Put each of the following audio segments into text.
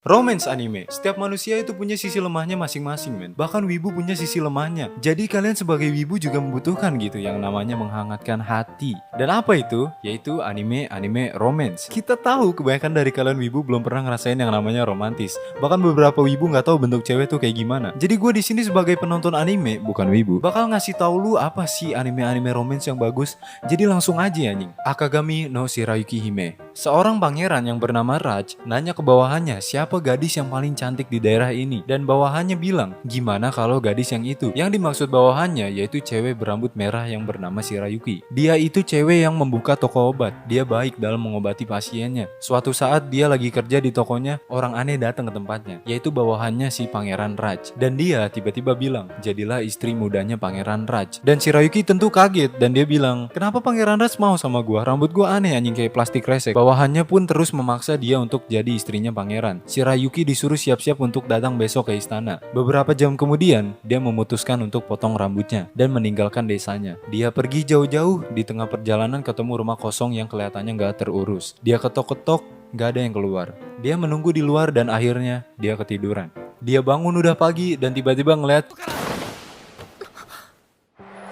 Romance anime. Setiap manusia itu punya sisi lemahnya masing-masing, men. Bahkan wibu punya sisi lemahnya. Jadi kalian sebagai wibu juga membutuhkan gitu yang namanya menghangatkan hati. Dan apa itu? Yaitu anime romance. Kita tahu kebanyakan dari kalian wibu belum pernah ngerasain yang namanya romantis. Bahkan beberapa wibu nggak tahu bentuk cewek tuh kayak gimana. Jadi gue di sini sebagai penonton anime, bukan wibu, bakal ngasih tahu lu apa sih anime romance yang bagus. Jadi langsung aja anjing. Akagami no Shirayuki Hime. Seorang pangeran yang bernama Raj nanya ke bawahannya siapa gadis yang paling cantik di daerah ini. Dan bawahannya bilang, gimana kalau gadis yang itu? Yang dimaksud bawahannya yaitu cewek berambut merah yang bernama Shirayuki. Dia itu cewek yang membuka toko obat. Dia baik dalam mengobati pasiennya. Suatu saat dia lagi kerja di tokonya, orang aneh datang ke tempatnya, yaitu bawahannya si pangeran Raj. Dan dia tiba-tiba bilang, jadilah istri mudanya pangeran Raj. Dan Shirayuki tentu kaget dan dia bilang, kenapa pangeran Raj mau sama gua? Rambut gua aneh anjing kayak plastik resek. Bawahannya pun terus memaksa dia untuk jadi istrinya pangeran. Shirayuki disuruh siap-siap untuk datang besok ke istana. Beberapa jam kemudian, dia memutuskan untuk potong rambutnya dan meninggalkan desanya. Dia pergi jauh-jauh, di tengah perjalanan ketemu rumah kosong yang kelihatannya gak terurus. Dia ketok-ketok, gak ada yang keluar. Dia menunggu di luar dan akhirnya dia ketiduran. Dia bangun udah pagi dan tiba-tiba ngeliat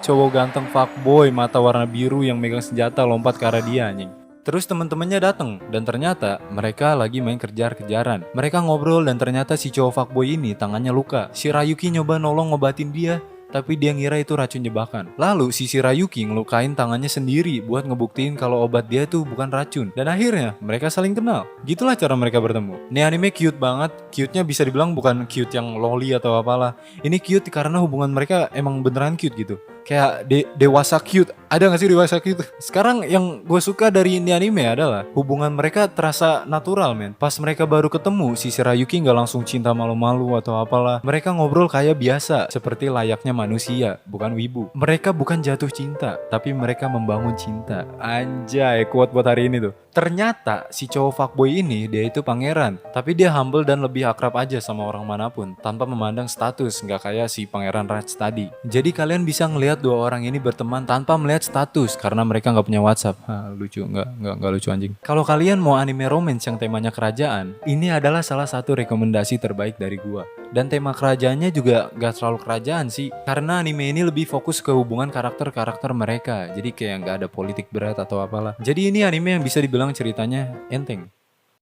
cowok ganteng fuckboy mata warna biru yang megang senjata lompat ke arah dia anjing. Terus teman-temannya datang dan ternyata mereka lagi main kejar-kejaran. Mereka ngobrol dan ternyata si cowok fuckboy ini tangannya luka. Shirayuki nyoba nolong ngobatin dia, tapi dia ngira itu racun jebakan. Lalu si Shirayuki ngelukain tangannya sendiri buat ngebuktiin kalau obat dia tuh bukan racun. Dan akhirnya mereka saling kenal. Gitulah cara mereka bertemu. Ini anime cute banget. Cute-nya bisa dibilang bukan cute yang loli atau apalah. Ini cute karena hubungan mereka emang beneran cute gitu. Kayak dewasa cute. Ada gak sih dewasa cute? Sekarang yang gue suka dari ini anime adalah hubungan mereka terasa natural, men. Pas mereka baru ketemu, si Shirayuki gak langsung cinta malu-malu atau apalah. Mereka ngobrol kayak biasa, seperti layaknya manusia, bukan wibu. Mereka bukan jatuh cinta, tapi mereka membangun cinta. Anjay, kuat buat hari ini tuh. Ternyata si cowok fuckboy ini dia itu pangeran, tapi dia humble dan lebih akrab aja sama orang manapun tanpa memandang status, nggak kayak si pangeran Raj tadi. Jadi kalian bisa ngelihat dua orang ini berteman tanpa melihat status karena mereka nggak punya WhatsApp. Lucu nggak lucu anjing. Kalau kalian mau anime romance yang temanya kerajaan, ini adalah salah satu rekomendasi terbaik dari gua. Dan tema kerajaannya juga gak terlalu kerajaan sih, karena anime ini lebih fokus ke hubungan karakter-karakter mereka. Jadi kayak gak ada politik berat atau apalah. Jadi ini anime yang bisa dibilang ceritanya enteng.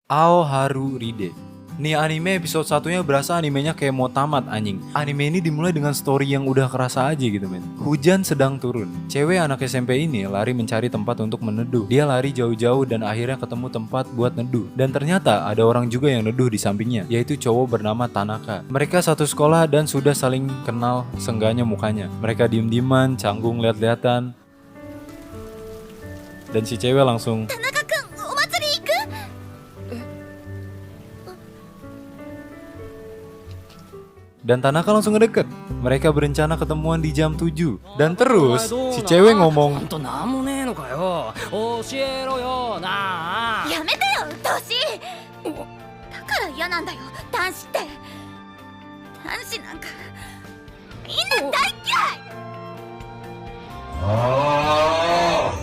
Aoharu Ride. Nih anime episode satunya berasa animenya kayak mau tamat anjing. Anime ini dimulai dengan story yang udah kerasa aja gitu men. Hujan sedang turun. Cewek anak SMP ini lari mencari tempat untuk meneduh. Dia lari jauh-jauh dan akhirnya ketemu tempat buat neduh. Dan ternyata ada orang juga yang neduh di sampingnya, yaitu cowok bernama Tanaka. Mereka satu sekolah dan sudah saling kenal seenggaknya mukanya. Mereka diem-dieman, canggung lihat-lihatan. Dan si cewek langsung, dan Tanaka langsung ngedeket. Mereka berencana ketemuan di jam 7. Dan terus si cewek ngomong,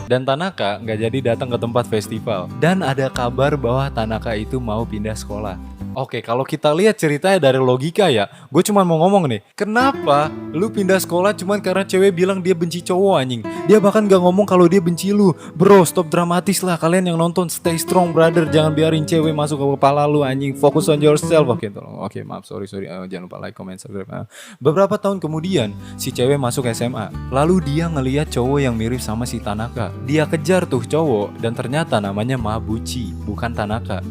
dan Tanaka nggak jadi datang ke tempat festival. Dan ada kabar bahwa Tanaka itu mau pindah sekolah. Oke, kalau kita lihat ceritanya dari logika ya, gue cuma mau ngomong nih, kenapa lu pindah sekolah cuman karena cewek bilang dia benci cowok anjing? Dia bahkan gak ngomong kalau dia benci lu. Bro, stop dramatis lah kalian yang nonton, stay strong brother, jangan biarin cewek masuk ke kepala lu anjing, focus on yourself. Oke, tolong. Oke, maaf, sorry. Jangan lupa like, comment, subscribe. Beberapa tahun kemudian, si cewek masuk SMA. Lalu dia ngeliat cowok yang mirip sama si Tanaka. Dia kejar tuh cowok dan ternyata namanya Mabuchi, bukan Tanaka.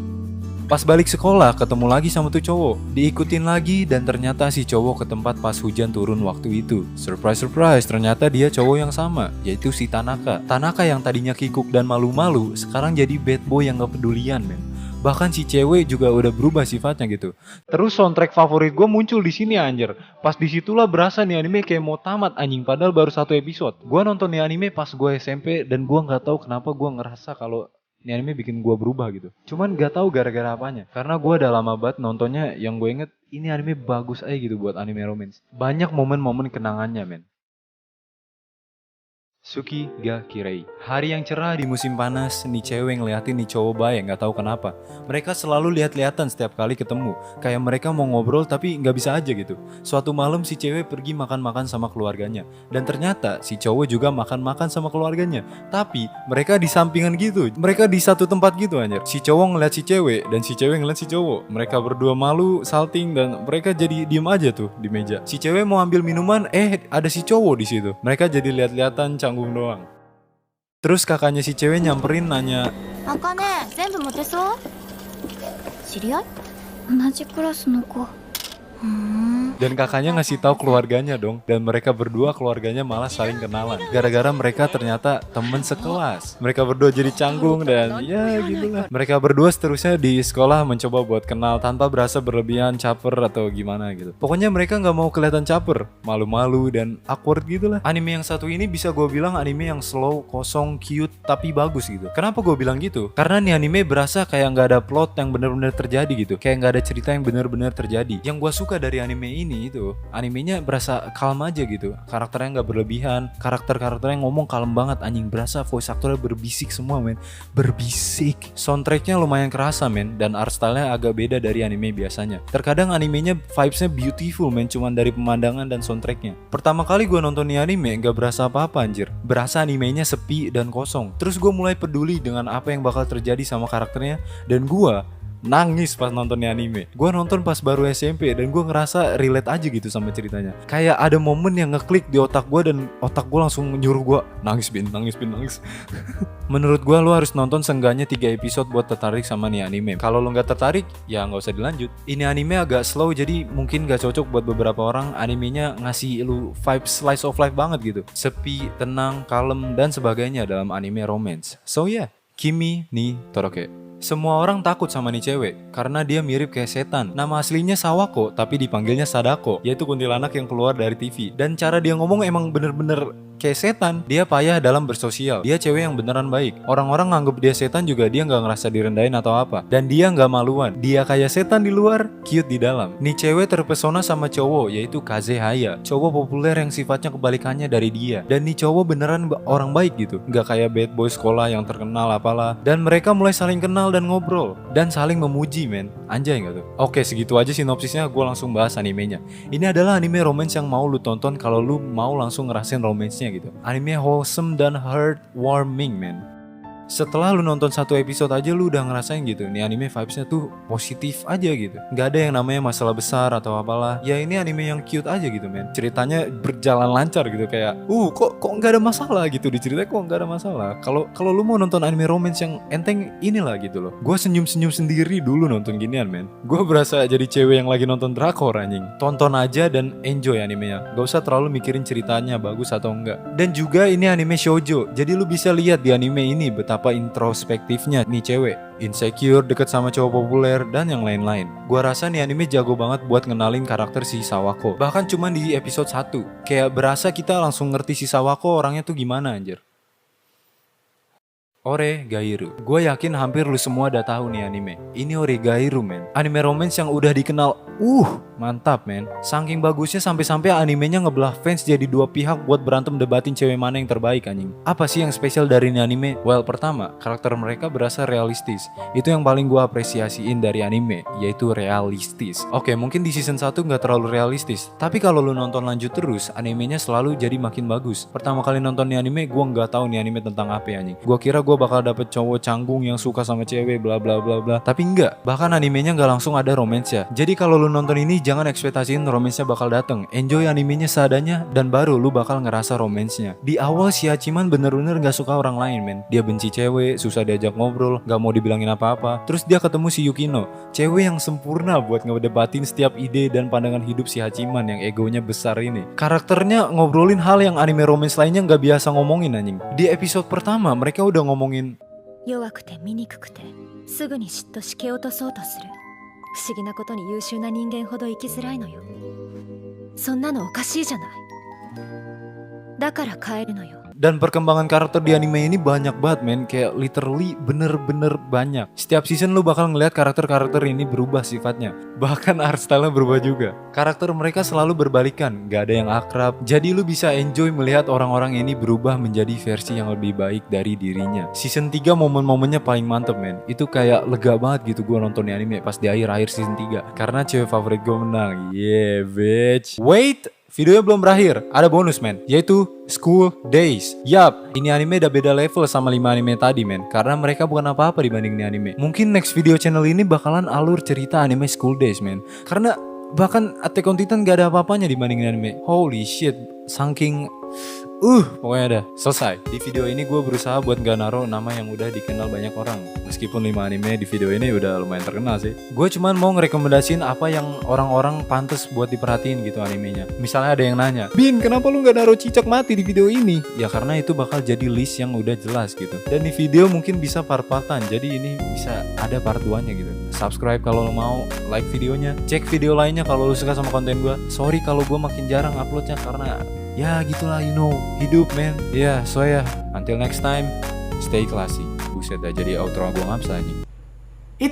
Pas balik sekolah ketemu lagi sama tuh cowok, diikutin lagi dan ternyata si cowok ke tempat pas hujan turun waktu itu. Surprise, ternyata dia cowok yang sama, yaitu si Tanaka. Tanaka yang tadinya kikuk dan malu-malu, sekarang jadi bad boy yang gak pedulian men. Bahkan si cewek juga udah berubah sifatnya gitu. Terus soundtrack favorit gue muncul di sini anjir. Pas disitulah berasa nih anime kayak mau tamat anjing, padahal baru satu episode. Gue nonton nih anime pas gue SMP dan gue nggak tahu kenapa gue ngerasa kalau ini anime bikin gue berubah gitu. Cuman gak tahu gara-gara apanya. Karena gue udah lama banget nontonnya, yang gue inget ini anime bagus aja gitu buat anime romance. Banyak momen-momen kenangannya men. Suki ga Kirei. Hari yang cerah di musim panas, nih cewek ngeliatin nih cowok baik nggak tahu kenapa. Mereka selalu lihat-lihatan setiap kali ketemu. Kayak mereka mau ngobrol tapi nggak bisa aja gitu. Suatu malam si cewek pergi makan-makan sama keluarganya. Dan ternyata si cowok juga makan-makan sama keluarganya. Tapi mereka di sampingan gitu. Mereka di satu tempat gitu anjir. Si cowok ngeliat si cewek dan si cewek ngeliat si cowok. Mereka berdua malu, salting dan mereka jadi diem aja tuh di meja. Si cewek mau ambil minuman, ada si cowok di situ. Mereka jadi lihat-lihatan canggung doang. Terus kakaknya si cewek nyamperin nanya, あかね全部持てそう？知り合い？同じクラスの子。dan kakaknya ngasih tahu keluarganya dong. Dan mereka berdua keluarganya malah saling kenalan. Gara-gara mereka ternyata temen sekelas. Mereka berdua jadi canggung dan ya gitulah. Mereka berdua seterusnya di sekolah mencoba buat kenal tanpa berasa berlebihan caper atau gimana gitu. Pokoknya mereka nggak mau kelihatan caper, malu-malu dan awkward gitulah. Anime yang satu ini bisa gue bilang anime yang slow, kosong, cute tapi bagus gitu. Kenapa gue bilang gitu? Karena nih anime berasa kayak nggak ada plot yang benar-benar terjadi gitu. Kayak nggak ada cerita yang benar-benar terjadi. Yang gue suka dari anime ini itu animenya berasa calm aja gitu, karakternya nggak berlebihan, karakternya ngomong kalem banget anjing, berasa voice actornya berbisik semua men, berbisik. Soundtracknya lumayan kerasa men, dan art stylenya agak beda dari anime biasanya. Terkadang animenya vibesnya beautiful men, cuman dari pemandangan dan soundtracknya. Pertama kali gue nonton nih anime nggak berasa apa-apa anjir, berasa animenya sepi dan kosong. Terus gue mulai peduli dengan apa yang bakal terjadi sama karakternya, dan gue nangis pas nonton anime. Gue nonton pas baru SMP dan gue ngerasa relate aja gitu sama ceritanya. Kayak ada momen yang ngeklik di otak gue dan otak gue langsung nyuruh gue nangis bin. Menurut gue lo harus nonton seenggaknya 3 episode buat tertarik sama nih anime. Kalau lo nggak tertarik ya nggak usah dilanjut. Ini anime agak slow jadi mungkin gak cocok buat beberapa orang. Animenya ngasih lu vibe slice of life banget gitu, sepi, tenang, kalem dan sebagainya dalam anime romance. So yeah, Kimi ni Toroke. Semua orang takut sama nih cewek karena dia mirip kayak setan. Nama aslinya Sawako tapi dipanggilnya Sadako, yaitu kuntilanak yang keluar dari TV. Dan cara dia ngomong emang bener-bener kayak setan. Dia payah dalam bersosial. Dia cewek yang beneran baik. Orang-orang nganggep dia setan juga dia nggak ngerasa direndahin atau apa. Dan dia nggak maluan. Dia kayak setan di luar, cute di dalam. Nih cewek terpesona sama cowok yaitu Kazehaya, cowok populer yang sifatnya kebalikannya dari dia. Dan nih cowok beneran orang baik gitu, nggak kayak bad boy sekolah yang terkenal apalah. Dan mereka mulai saling kenal dan ngobrol dan saling memuji men. Anjay nggak tuh? Oke, segitu aja sinopsisnya, gue langsung bahas animenya. Ini adalah anime romance yang mau lu tonton kalau lu mau langsung ngerasain romance-nya gitu. Anime wholesome dan heartwarming men. Setelah lu nonton satu episode aja lu udah ngerasain gitu, nih anime vibesnya tuh positif aja gitu. Gak ada yang namanya masalah besar atau apalah. Ya ini anime yang cute aja gitu men. Ceritanya berjalan lancar gitu, kayak kok gak ada masalah gitu di ceritanya, kok gak ada masalah. Kalau lu mau nonton anime romance yang enteng inilah gitu loh. Gue senyum-senyum sendiri dulu nonton ginian men. Gue berasa jadi cewek yang lagi nonton drakor anjing. Tonton aja dan enjoy animenya. Gak usah terlalu mikirin ceritanya bagus atau enggak. Dan juga ini anime shoujo, jadi lu bisa lihat di anime ini betapa introspektifnya nih cewek, insecure, deket sama cowok populer dan yang lain-lain. Gua rasa nih anime jago banget buat ngenalin karakter si Sawako. Bahkan cuman di episode 1 kayak berasa kita langsung ngerti si Sawako orangnya tuh gimana anjir. Oregairu. Gue yakin hampir lu semua udah tahu nih anime. Ini Oregairu men. Anime romance yang udah dikenal. Mantap men. Saking bagusnya sampai-sampai animenya ngebelah fans jadi dua pihak buat berantem debatin cewek mana yang terbaik anjing. Apa sih yang spesial dari ini anime? Well, pertama, karakter mereka berasa realistis. Itu yang paling gue apresiasiin dari anime, yaitu realistis. Oke, mungkin di season 1 gak terlalu realistis. Tapi kalau lu nonton lanjut terus, animenya selalu jadi makin bagus. Pertama kali nonton nih anime, gue gak tahu nih anime tentang apa anjing. Gue kira gue bakal dapet cowok canggung yang suka sama cewek bla bla bla bla. Tapi enggak. Bahkan animenya gak langsung ada romance-nya. Jadi kalau lu nonton ini jangan ekspektasiin romance-nya bakal dateng. Enjoy animenya seadanya dan baru lu bakal ngerasa romance-nya. Di awal si Hachiman bener-bener gak suka orang lain men. Dia benci cewek, susah diajak ngobrol, gak mau dibilangin apa-apa. Terus dia ketemu si Yukino, cewek yang sempurna buat ngedebatin setiap ide dan pandangan hidup si Hachiman yang egonya besar ini. Karakternya ngobrolin hal yang anime romance lainnya gak biasa ngomongin anjing. Di episode pertama mereka udah ngomongin 弱くて醜くてすぐに嫉妬し蹴落とそうとする。不思議なことに優秀な人間ほど生きづらいのよ。そんなのおかしいじゃない。だから変えるのよ。Dan perkembangan karakter di anime ini banyak banget men. Kayak literally bener-bener banyak. Setiap season lu bakal ngeliat karakter-karakter ini berubah sifatnya. Bahkan art style-nya berubah juga. Karakter mereka selalu berbalikan, gak ada yang akrab. Jadi lu bisa enjoy melihat orang-orang ini berubah menjadi versi yang lebih baik dari dirinya. Season 3 momen-momennya paling mantep men. Itu kayak lega banget gitu gue nonton anime pas di akhir-akhir season 3. Karena cewek favorit gue menang. Yeah bitch. Wait, videonya belum berakhir, ada bonus men, yaitu School Days. Yap, ini anime udah beda level sama 5 anime tadi men, karena mereka bukan apa-apa dibanding ini anime. Mungkin next video channel ini bakalan alur cerita anime School Days men, karena bahkan Attack on Titan gak ada apa-apanya dibanding anime. Holy shit, saking pokoknya ada selesai. Di video ini gue berusaha buat gak naruh nama yang udah dikenal banyak orang. Meskipun 5 anime di video ini udah lumayan terkenal sih. Gue cuman mau ngerekomendasiin apa yang orang-orang pantas buat diperhatiin gitu animenya. Misalnya ada yang nanya, Bin kenapa lu gak naruh cicak mati di video ini? Ya karena itu bakal jadi list yang udah jelas gitu. Dan di video mungkin bisa part-partan, jadi ini bisa ada part 2 nya gitu. Subscribe kalau lo mau, like videonya, cek video lainnya kalau lo suka sama konten gue. Sorry kalau gue makin jarang uploadnya karena ya gitulah, you know, hidup man. Ya, so ya, until next time, stay classy. Buset dah jadi outro gue ngapsa anjing.